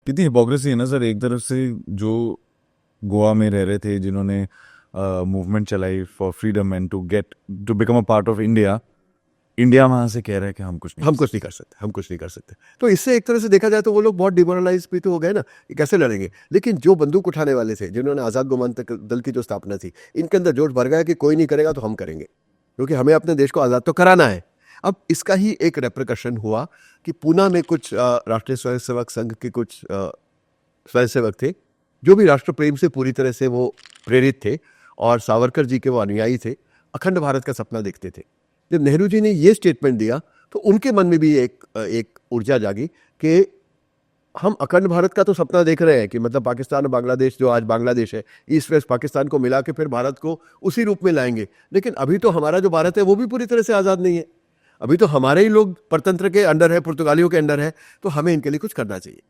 कितनी हिपोक्रेसी है ना सर। एक तरफ से जो गोवा में रह रहे थे, जिन्होंने मूवमेंट चलाई for freedom and to become a part of India, India वहां से कह रहा है कि हम कुछ नहीं हम कुछ नहीं कर सकते, हम कुछ नहीं कर सकते। तो इससे एक तरह से देखा जाए तो वो लोग बहुत डिमोरलाइज भी तो हो गए ना, कि कैसे लड़ेंगे। लेकिन जो बंदूक उठाने वाले थे, जिन्होंने आज़ाद गोमांतक दल की जो स्थापना थी, इनके अंदर जोश भर गया कि कोई नहीं करेगा तो हम करेंगे, क्योंकि हमें अपने देश को आज़ाद तो कराना है। अब इसका ही एक रेप्रिकॉशन हुआ कि पूना में कुछ राष्ट्रीय स्वयंसेवक संघ के कुछ स्वयंसेवक थे, जो भी राष्ट्र प्रेम से पूरी तरह से वो प्रेरित थे और सावरकर जी के वो अनुयायी थे, अखंड भारत का सपना देखते थे। जब नेहरू जी ने ये स्टेटमेंट दिया तो उनके मन में भी एक ऊर्जा जागी कि हम अखंड भारत का तो सपना देख रहे हैं, कि मतलब पाकिस्तान और बांग्लादेश, जो आज बांग्लादेश है, ईस्ट वेस्ट पाकिस्तान को मिला के फिर भारत को उसी रूप में लाएंगे। लेकिन अभी तो हमारा जो भारत है वो भी पूरी तरह से आज़ाद नहीं है, अभी तो हमारे ही लोग परतंत्र के अंडर है, पुर्तगालियों के अंडर है, तो हमें इनके लिए कुछ करना चाहिए।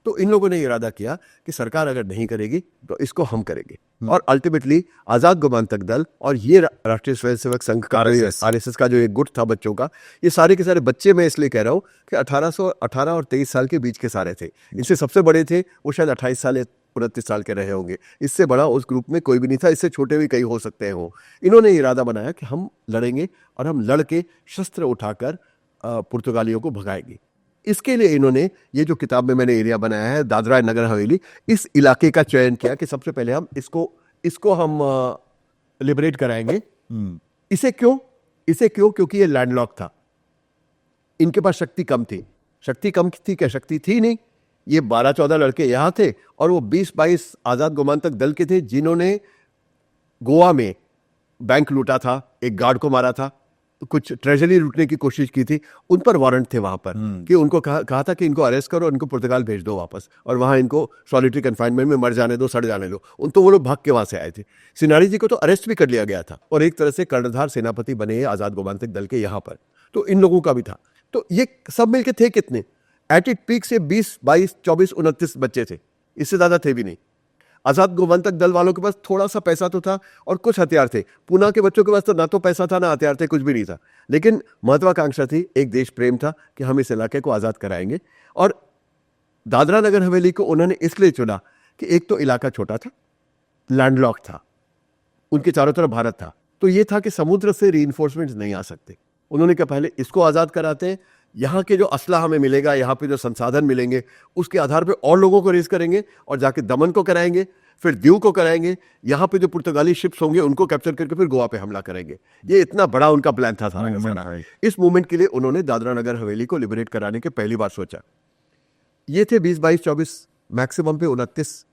तो इन लोगों ने इरादा किया कि सरकार अगर नहीं करेगी तो इसको हम करेंगे। और अल्टीमेटली आज़ाद गोमांतक दल और ये राष्ट्रीय स्वयंसेवक संघ का आरएसएस का जो एक गुट था बच्चों का, ये सारे के सारे बच्चे, मैं इसलिए कह रहा हूँ कि 1818 और 23 साल के बीच के सारे थे। इनसे सबसे बड़े थे वो शायद 28 साल या 29 साल के रहे होंगे। इससे बड़ा उस ग्रुप में कोई भी नहीं था, इससे छोटे भी कई हो सकते हैं वो। इन्होंने इरादा बनाया कि हम लड़ेंगे और हम लड़ के शस्त्र उठाकर पुर्तगालियों को भगाएंगे। इसके लिए इन्होंने ये जो किताब में मैंने एरिया बनाया है, दादरा नगर हवेली, इस इलाके का चयन किया कि सबसे पहले हम इसको हम लिबरेट कराएंगे। इसे क्यों? क्योंकि ये लैंडलॉक था, इनके पास शक्ति कम थी। शक्ति कम थी क्या? शक्ति थी नहीं। ये 12-14 लड़के यहाँ थे और वो 20-22 आज़ाद गोमांतक दल के थे, जिन्होंने गोवा में बैंक लूटा था, एक गार्ड को मारा था, कुछ ट्रेजरी लूटने की कोशिश की थी। उन पर वारंट थे वहां पर कि उनको कहा था कि इनको अरेस्ट करो और इनको पुर्तगाल भेज दो वापस, और वहां इनको सॉलिटरी कन्फाइनमेंट में मर जाने दो, सड़ जाने दो। तो वो लोग भाग के वहां से आए थे। सिनारी जी को तो अरेस्ट भी कर लिया गया था और एक तरह से कर्णधार सेनापति बने आज़ाद गोमांतक दल के यहाँ पर। तो इन लोगों का भी था। तो ये सब मिलके थे कितने? एट इट पीक से 20, 22, 24, 29 बच्चे थे, इससे ज्यादा थे भी नहीं। आज़ाद गोमांतक दल वालों के पास थोड़ा सा पैसा तो था और कुछ हथियार थे। पूना के बच्चों के पास तो ना तो पैसा था ना हथियार थे, कुछ भी नहीं था। लेकिन महत्वाकांक्षा थी, एक देश प्रेम था कि हम इस इलाके को आज़ाद कराएंगे। और दादरा नगर हवेली को उन्होंने इसलिए चुना कि एक तो इलाका छोटा था, लैंडलॉक था, उनके चारों तरफ भारत था, तो ये था कि समुद्र से रीइंफोर्समेंट्स नहीं आ सकते। उन्होंने कहा पहले इसको आज़ाद कराते हैं, यहाँ के जो असला हमें मिलेगा, यहाँ पे जो संसाधन मिलेंगे, उसके आधार पे और लोगों को रेस करेंगे और जाके दमन को कराएंगे, फिर दीव को कराएंगे, यहाँ पे जो पुर्तगाली शिप्स होंगे उनको कैप्चर करके फिर गोवा पे हमला करेंगे। ये इतना बड़ा उनका प्लान था सारा। इस मूवमेंट के लिए उन्होंने दादरा नगर हवेली को लिबरेट कराने के पहली बार सोचा। ये थे 20, 22, 24, मैक्सिमम पे 29।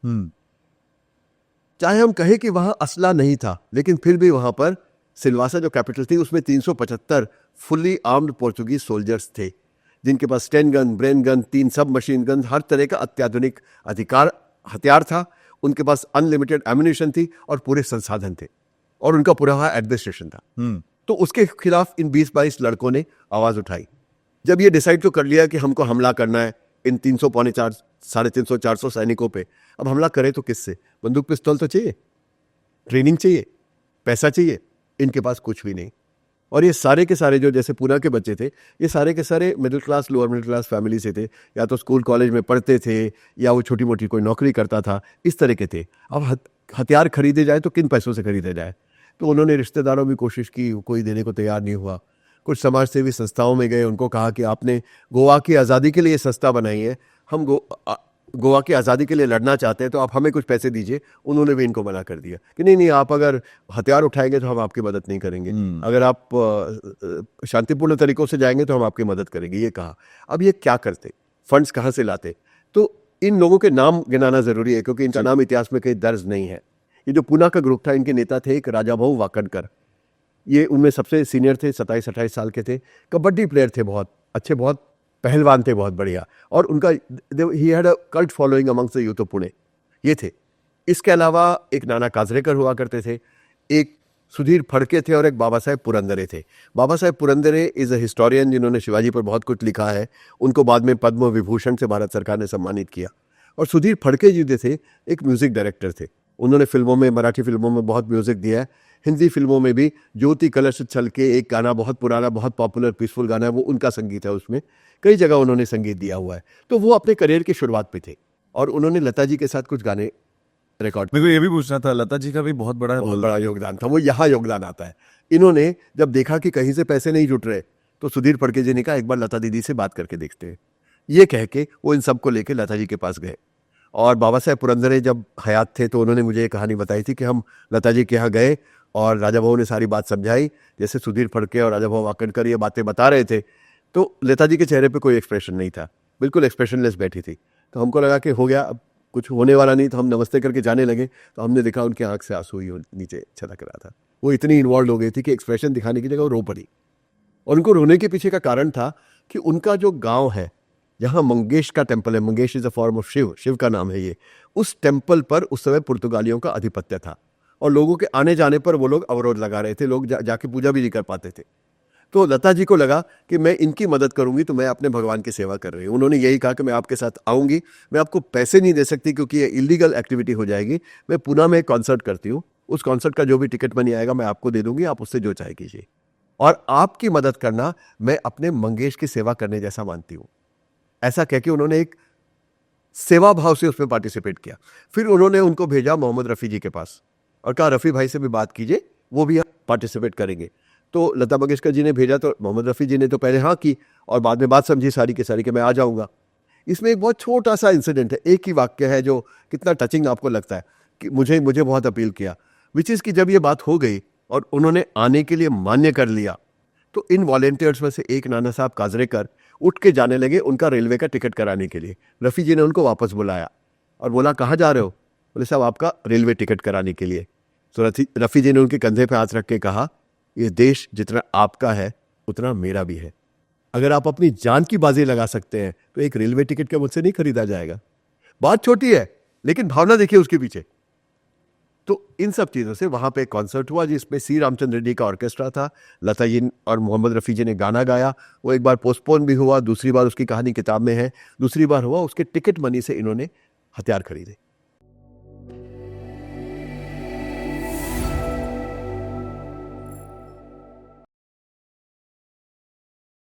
चाहे हम कहें कि वहां असला नहीं था, लेकिन फिर भी वहां पर सिलवासा जो कैपिटल थी उसमें 375 फुल्ली आर्म्ड पोर्चुगीज सोल्जर्स थे, जिनके पास 10 गन, ब्रेन गन, 3 सब मशीन गन, हर तरह का अत्याधुनिक हथियार था। उनके पास अनलिमिटेड एम्यूनिशन थी और पूरे संसाधन थे, और उनका पूरा एडमिनिस्ट्रेशन था। तो उसके खिलाफ इन 20-22 लड़कों ने आवाज उठाई। जब ये डिसाइड तो कर लिया कि हमको हमला करना है इन 300, पौने 4, 350, 400 सैनिकों पे, अब हमला करें तो किससे? बंदूक पिस्तौल तो चाहिए, ट्रेनिंग चाहिए, पैसा चाहिए, इनके पास कुछ भी नहीं। और ये सारे के सारे जो जैसे पूना के बच्चे थे, ये सारे के सारे middle class, lower middle class family से थे, या तो स्कूल कॉलेज में पढ़ते थे या वो छोटी मोटी कोई नौकरी करता था, इस तरह के थे। अब हथियार खरीदे जाए तो किन पैसों से खरीदे जाए? तो उन्होंने रिश्तेदारों में कोशिश की, कोई देने को तैयार नहीं हुआ। कुछ समाज सेवी संस्थाओं में गए, उनको कहा कि आपने गोवा की आज़ादी के लिए संस्था बनाई है, हम गोवा की आज़ादी के लिए लड़ना चाहते हैं, तो आप हमें कुछ पैसे दीजिए। उन्होंने भी इनको मना कर दिया कि नहीं, आप अगर हथियार उठाएंगे तो हम आपकी मदद नहीं करेंगे, अगर आप शांतिपूर्ण तरीकों से जाएंगे तो हम आपकी मदद करेंगे, ये कहा। अब ये क्या करते, फंड्स कहाँ से लाते? तो इन लोगों के नाम गिनाना जरूरी है, क्योंकि इनका नाम इतिहास में कहीं दर्ज नहीं है। ये जो पूना का ग्रुप था, इनके नेता थे एक राजा भाऊ वाकणकर। ये उनमें सबसे सीनियर थे, 27-28 साल के थे, कबड्डी प्लेयर थे, बहुत अच्छे, बहुत पहलवान थे, बहुत बढ़िया। और उनका he had a cult following amongst the youth of Pune, ये थे। इसके अलावा एक नाना काजरेकर हुआ करते थे, एक सुधीर फड़के थे और एक बाबा साहेब पुरंदरे थे। Baba Saheb Purandare is a historian, जिन्होंने शिवाजी पर बहुत कुछ लिखा है। उनको बाद में पद्म विभूषण से भारत सरकार ने सम्मानित किया। और सुधीर फड़के जी जो थे, एक म्यूजिक डायरेक्टर थे। उन्होंने फिल्मों में, मराठी फिल्मों में बहुत म्यूजिक दिया है, हिंदी फिल्मों में भी। ज्योति कलश छल के एक गाना बहुत पुराना, बहुत पॉपुलर, पीसफुल गाना है, वो उनका संगीत है, उसमें कई जगह उन्होंने संगीत दिया हुआ है। तो वो अपने करियर की शुरुआत पे थे। और उन्होंने लता जी के साथ कुछ गाने रिकॉर्ड, मेरे को ये भी पूछना था, लता जी का भी बहुत बड़ा बहुत रोल। बड़ा योगदान था, वो यहाँ योगदान आता है। इन्होंने जब देखा कि कहीं से पैसे नहीं जुट रहे तो सुधीर फड़के जी ने कहा एक बार लता दीदी से बात करके देखते हैं। ये कह के वो इन सबको लेके लता जी के पास गए। और बाबा साहेब पुरंदरे जब हयात थे तो उन्होंने मुझे ये कहानी बताई थी कि हम लता जी के यहाँ गए और राजा भाऊ ने सारी बात समझाई। जैसे सुधीर फड़के और राजा भाऊ वाकणकर ये बातें बता रहे थे तो लता जी के चेहरे पे कोई एक्सप्रेशन नहीं था, बिल्कुल एक्सप्रेशनलेस बैठी थी। तो हमको लगा कि हो गया, अब कुछ होने वाला नहीं, तो हम नमस्ते करके जाने लगे। तो हमने देखा उनकी आंख से आंसू ही नीचे छलक रहा था। वो इतनी इन्वॉल्व हो गई थी कि एक्सप्रेशन दिखाने की जगह वो रो पड़ी। और उनको रोने के पीछे का कारण था कि उनका जो गांव है जहां मंगेश का टेम्पल है, Mangesh is a form of Shiva, Shiva का नाम है ये, उस टेम्पल पर उस समय पुर्तगालियों का आधिपत्य था और लोगों के आने जाने पर वो लोग अवरोध लगा रहे थे, लोग जाके पूजा भी नहीं कर पाते थे। तो लता जी को लगा कि मैं इनकी मदद करूंगी तो मैं अपने भगवान की सेवा कर रही हूँ। उन्होंने यही कहा कि मैं आपके साथ आऊंगी, मैं आपको पैसे नहीं दे सकती क्योंकि ये इलीगल एक्टिविटी हो जाएगी। मैं पुणे में एक कॉन्सर्ट करती हूँ, उस कॉन्सर्ट का जो भी टिकट मनी आएगा मैं आपको दे दूंगी, आप उससे जो चाहे कीजिए। और आपकी मदद करना मैं अपने मंगेश की सेवा करने जैसा मानती हूँ। ऐसा कह के उन्होंने एक सेवा भाव से उसमें पार्टिसिपेट किया। फिर उन्होंने उनको भेजा मोहम्मद रफ़ी जी के पास और कहा रफ़ी भाई से भी बात कीजिए, वो भी पार्टिसिपेट करेंगे। तो लता मंगेशकर जी ने भेजा तो मोहम्मद रफ़ी जी ने तो पहले हाँ की और बाद में बात समझी सारी की सारी कि मैं आ जाऊंगा। इसमें एक बहुत छोटा सा इंसिडेंट है, एक ही वाक्य है जो कितना टचिंग आपको लगता है कि मुझे बहुत अपील किया, विच इज़ कि जब ये बात हो गई और उन्होंने आने के लिए मान्य कर लिया तो इन वॉलेंटियर्स में से एक नाना साहब काजरेकर उठ के जाने लगे उनका रेलवे का टिकट कराने के लिए। रफ़ी जी ने उनको वापस बुलाया और बोला कहाँ जा रहे हो? बोले साहब आपका रेलवे टिकट कराने के लिए। तो रफ़ी जी ने उनके कंधे पे हाथ रख के कहा ये देश जितना आपका है उतना मेरा भी है। अगर आप अपनी जान की बाजी लगा सकते हैं तो एक रेलवे टिकट क्या मुझसे नहीं खरीदा जाएगा? बात छोटी है लेकिन भावना देखिए उसके पीछे। तो इन सब चीज़ों से वहाँ पे एक कॉन्सर्ट हुआ जिसमें सी रामचंद्र रेड्डी का ऑर्केस्ट्रा था, लता जी और मोहम्मद रफ़ी जी ने गाना गाया। वो एक बार पोस्टपोन भी हुआ, दूसरी बार उसकी कहानी किताब में है, दूसरी बार हुआ उसके टिकट मनी से इन्होंने हथियार खरीदे।